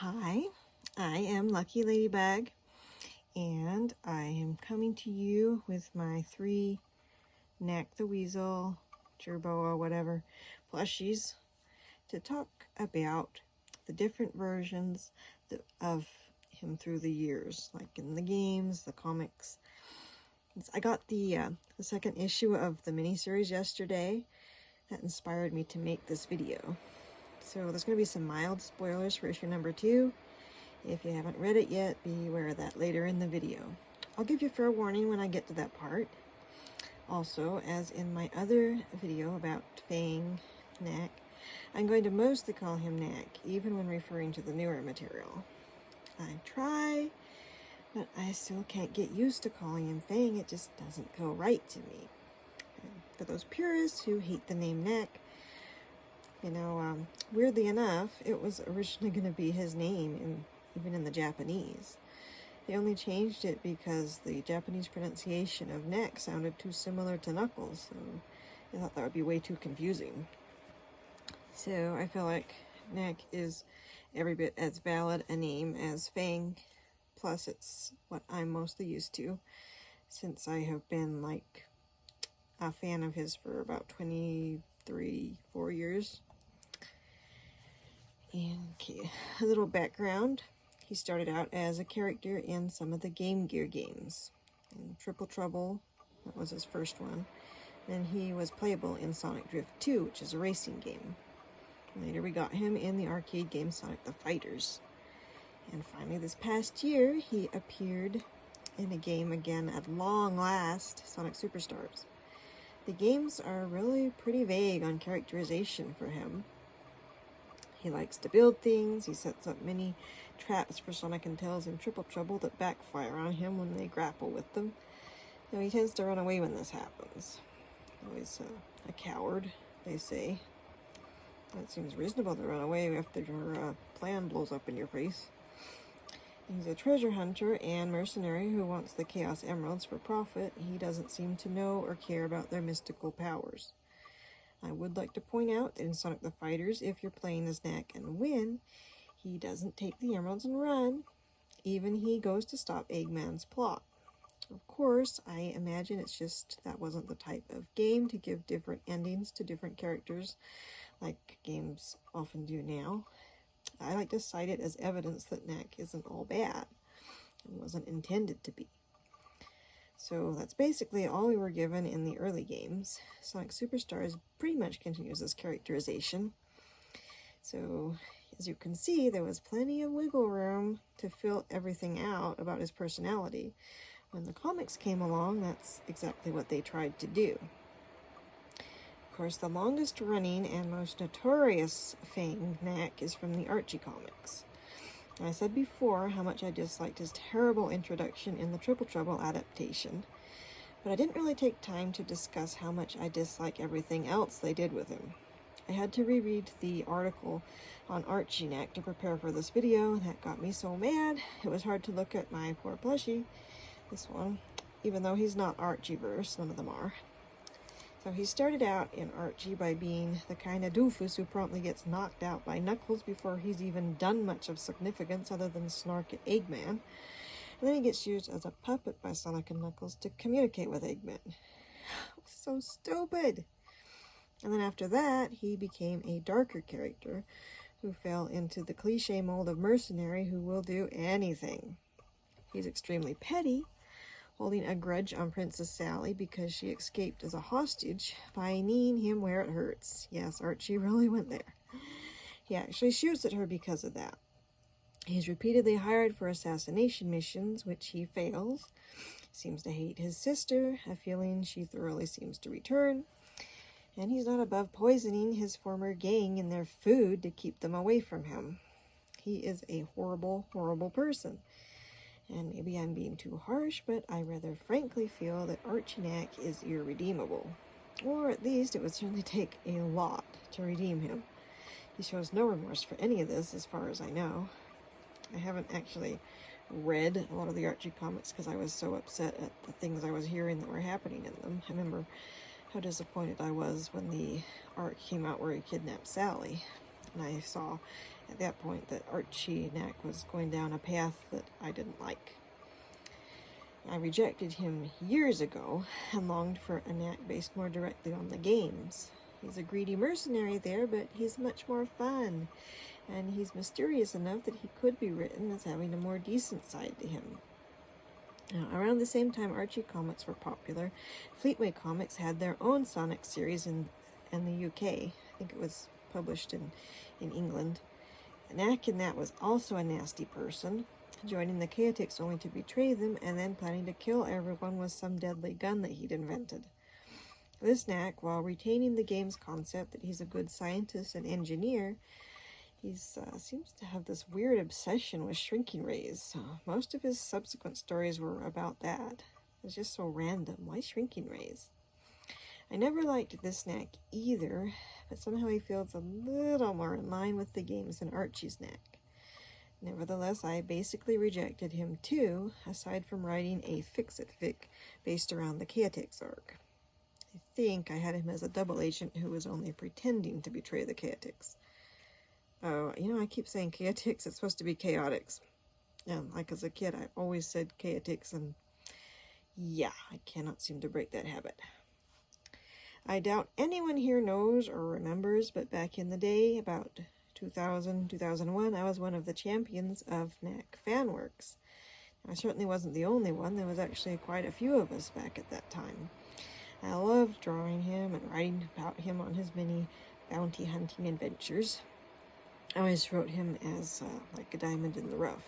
Hi, I am Lucky Ladybug, and I am coming to you with my 3 Nack the Weasel, Gerboa, whatever, plushies to talk about the different versions of him through the years, like in the games, the comics. I got the second issue of the miniseries yesterday. That inspired me to make this video. So there's going to be some mild spoilers for issue number 2. If you haven't read it yet, be aware of that later in the video. I'll give you fair warning when I get to that part. Also, as in my other video about Fang, Nack, I'm going to mostly call him Nack, even when referring to the newer material. I try, but I still can't get used to calling him Fang. It just doesn't go right to me. And for those purists who hate the name Nack, weirdly enough, it was originally going to be his name, even in the Japanese. They only changed it because the Japanese pronunciation of Nack sounded too similar to Knuckles, so they thought that would be way too confusing. So I feel like Nack is every bit as valid a name as Fang, plus it's what I'm mostly used to, since I have been like a fan of his for about 4 years. And okay, a little background. He started out as a character in some of the Game Gear games. In Triple Trouble, that was his first one. Then he was playable in Sonic Drift 2, which is a racing game. Later we got him in the arcade game Sonic the Fighters. And finally this past year, he appeared in a game again at long last, Sonic Superstars. The games are really pretty vague on characterization for him. He likes to build things. He sets up many traps for Sonic and Tails in Triple Trouble that backfire on him when they grapple with them. Though he tends to run away when this happens. Always a coward, they say. That seems reasonable to run away after your plan blows up in your face. He's a treasure hunter and mercenary who wants the Chaos Emeralds for profit. He doesn't seem to know or care about their mystical powers. I would like to point out that in Sonic the Fighters, if you're playing as Nack and win, he doesn't take the emeralds and run. Even he goes to stop Eggman's plot. Of course, I imagine it's just that wasn't the type of game to give different endings to different characters, like games often do now. I like to cite it as evidence that Nack isn't all bad and wasn't intended to be. So that's basically all we were given in the early games. Sonic Superstars pretty much continues this characterization. So as you can see, there was plenty of wiggle room to fill everything out about his personality. When the comics came along, that's exactly what they tried to do. Of course, the longest running and most notorious Fang Nack is from the Archie comics. I said before how much I disliked his terrible introduction in the Triple Trouble adaptation, but I didn't really take time to discuss how much I dislike everything else they did with him. I had to reread the article on Archie Nack to prepare for this video, and that got me so mad it was hard to look at my poor plushie, this one, even though he's not Archie-verse, none of them are. So he started out in Archie by being the kind of doofus who promptly gets knocked out by Knuckles before he's even done much of significance other than snark at Eggman. And then he gets used as a puppet by Sonic and Knuckles to communicate with Eggman. So stupid! And then after that, he became a darker character who fell into the cliche mold of mercenary who will do anything. He's extremely petty, holding a grudge on Princess Sally because she escaped as a hostage by kneeing him where it hurts. Yes, Archie really went there. He actually shoots at her because of that. He's repeatedly hired for assassination missions, which he fails. Seems to hate his sister, a feeling she thoroughly seems to return. And he's not above poisoning his former gang in their food to keep them away from him. He is a horrible, horrible person. And maybe I'm being too harsh, but I rather frankly feel that Archie Nack is irredeemable. Or at least it would certainly take a lot to redeem him. He shows no remorse for any of this, as far as I know. I haven't actually read a lot of the Archie comics because I was so upset at the things I was hearing that were happening in them. I remember how disappointed I was when the arc came out where he kidnapped Sally. And I saw at that point that Archie Nack was going down a path that I didn't like. I rejected him years ago and longed for a Nack based more directly on the games. He's a greedy mercenary there, but he's much more fun, and he's mysterious enough that he could be written as having a more decent side to him. Now, around the same time Archie comics were popular, Fleetway Comics had their own Sonic series in the UK. I think it was published in England. Nack in that was also a nasty person, joining the Chaotix only to betray them and then planning to kill everyone with some deadly gun that he'd invented. This Nack, while retaining the game's concept that he's a good scientist and engineer, he seems to have this weird obsession with shrinking rays. Most of his subsequent stories were about that. It's just so random. Why shrinking rays? I never liked this Nack either, but somehow he feels a little more in line with the games than Archie's Nack. Nevertheless, I basically rejected him too, aside from writing a Fix-It fic based around the Chaotix arc. I think I had him as a double agent who was only pretending to betray the Chaotix. Oh, I keep saying Chaotix, it's supposed to be Chaotix. Like as a kid, I always said Chaotix, and yeah, I cannot seem to break that habit. I doubt anyone here knows or remembers, but back in the day, about 2000, 2001, I was one of the champions of Nack Fanworks. I certainly wasn't the only one. There was actually quite a few of us back at that time. I loved drawing him and writing about him on his many bounty hunting adventures. I always wrote him as like a diamond in the rough.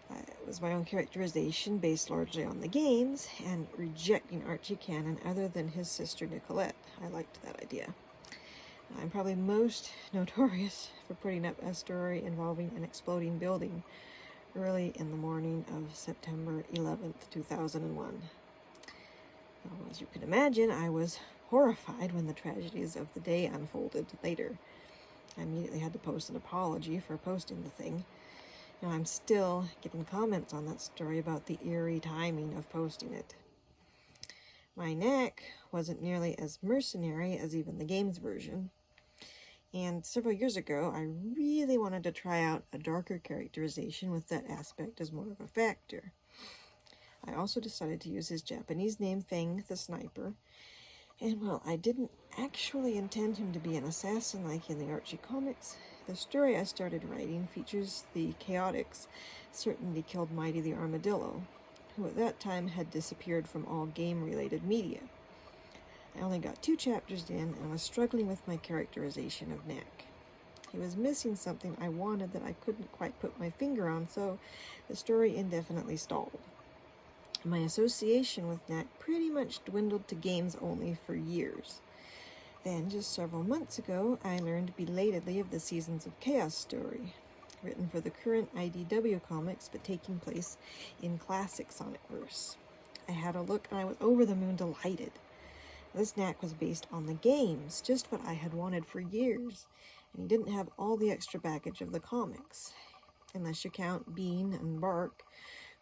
It was my own characterization based largely on the games and rejecting Archie canon other than his sister Nicolette. I liked that idea. I'm probably most notorious for putting up a story involving an exploding building early in the morning of September 11th, 2001. As you can imagine, I was horrified when the tragedies of the day unfolded later. I immediately had to post an apology for posting the thing. Now, I'm still getting comments on that story about the eerie timing of posting it. My Nack wasn't nearly as mercenary as even the games version. And several years ago, I really wanted to try out a darker characterization with that aspect as more of a factor. I also decided to use his Japanese name, Fang the Sniper. And while I didn't actually intend him to be an assassin like in the Archie comics, the story I started writing features the Chaotix certainly killed Mighty the Armadillo, who at that time had disappeared from all game-related media. I only got 2 chapters in and was struggling with my characterization of Nack. He was missing something I wanted that I couldn't quite put my finger on, so the story indefinitely stalled. My association with Nack pretty much dwindled to games only for years. Then, just several months ago, I learned belatedly of the Seasons of Chaos story, written for the current IDW comics but taking place in classic Sonicverse. I had a look and I was over the moon delighted. This Nack was based on the games, just what I had wanted for years, and he didn't have all the extra baggage of the comics, unless you count Bean and Bark,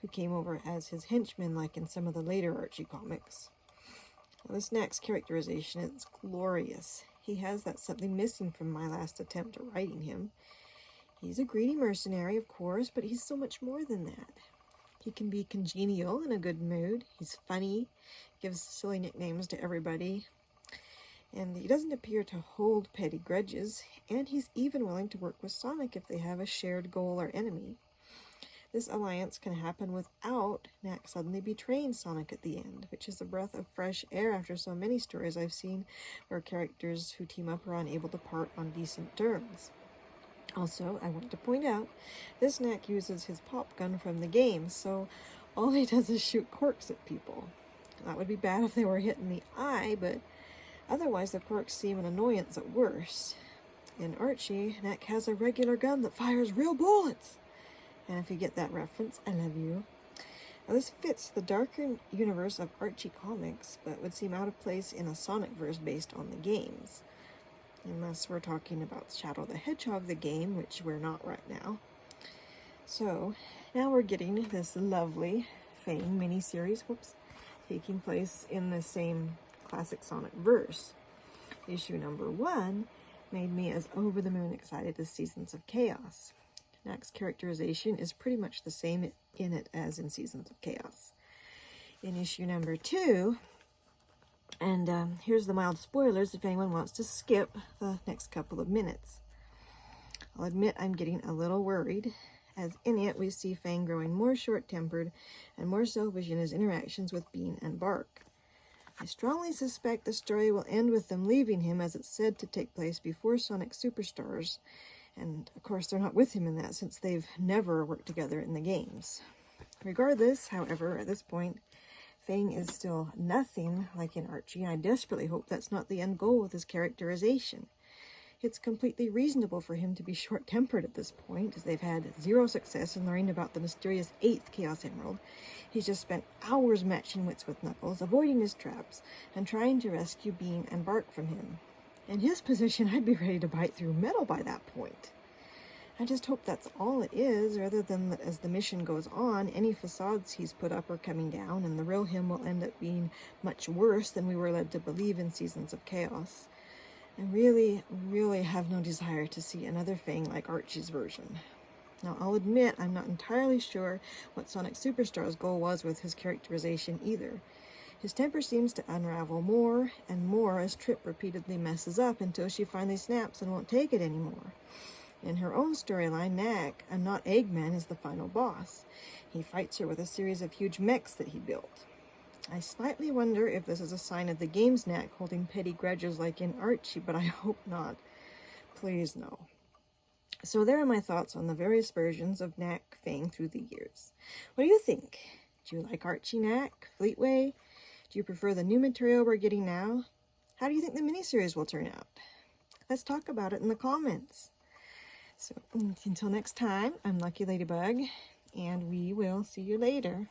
who came over as his henchmen like in some of the later Archie comics. Now, this Nack's characterization is glorious. He has that something missing from my last attempt at writing him. He's a greedy mercenary, of course, but he's so much more than that. He can be congenial, in a good mood. He's funny, gives silly nicknames to everybody, and he doesn't appear to hold petty grudges, and he's even willing to work with Sonic if they have a shared goal or enemy. This alliance can happen without Nack suddenly betraying Sonic at the end, which is a breath of fresh air after so many stories I've seen where characters who team up are unable to part on decent terms. Also, I want to point out, this Nack uses his pop gun from the game, so all he does is shoot corks at people. That would be bad if they were hit in the eye, but otherwise the corks seem an annoyance at worst. In Archie, Nack has a regular gun that fires real bullets. And if you get that reference, I love you. Now, this fits the darker universe of Archie comics, but would seem out of place in a Sonicverse based on the games. Unless we're talking about Shadow the Hedgehog, the game, which we're not right now. So, now we're getting this lovely Fang miniseries, taking place in the same classic Sonic verse. Issue number 1 made me as over-the-moon excited as Seasons of Chaos. Nack's characterization is pretty much the same in it as in Seasons of Chaos. In issue number 2, and here's the mild spoilers if anyone wants to skip the next couple of minutes. I'll admit I'm getting a little worried, as in it we see Fang growing more short-tempered and more selfish in his interactions with Bean and Bark. I strongly suspect the story will end with them leaving him, as it's said to take place before Sonic Superstars, and of course they're not with him in that since they've never worked together in the games. Regardless, however, at this point, Fang is still nothing like in Archie, and I desperately hope that's not the end goal with his characterization. It's completely reasonable for him to be short-tempered at this point, as they've had zero success in learning about the mysterious 8th Chaos Emerald. He's just spent hours matching wits with Knuckles, avoiding his traps, and trying to rescue Bean and Bark from him. In his position, I'd be ready to bite through metal by that point. I just hope that's all it is, rather than that as the mission goes on, any facades he's put up are coming down, and the real him will end up being much worse than we were led to believe in Seasons of Chaos. I really, really have no desire to see another Fang like Archie's version. Now, I'll admit I'm not entirely sure what Sonic Superstar's goal was with his characterization either. His temper seems to unravel more and more as Trip repeatedly messes up until she finally snaps and won't take it anymore. In her own storyline, Nack, and not Eggman, is the final boss. He fights her with a series of huge mechs that he built. I slightly wonder if this is a sign of the game's Nack holding petty grudges like in Archie, but I hope not. Please no. So there are my thoughts on the various versions of Nack Fang through the years. What do you think? Do you like Archie Nack, Fleetway? Do you prefer the new material we're getting now? How do you think the miniseries will turn out? Let's talk about it in the comments. So until next time, I'm Lucky Ladybug, and we will see you later.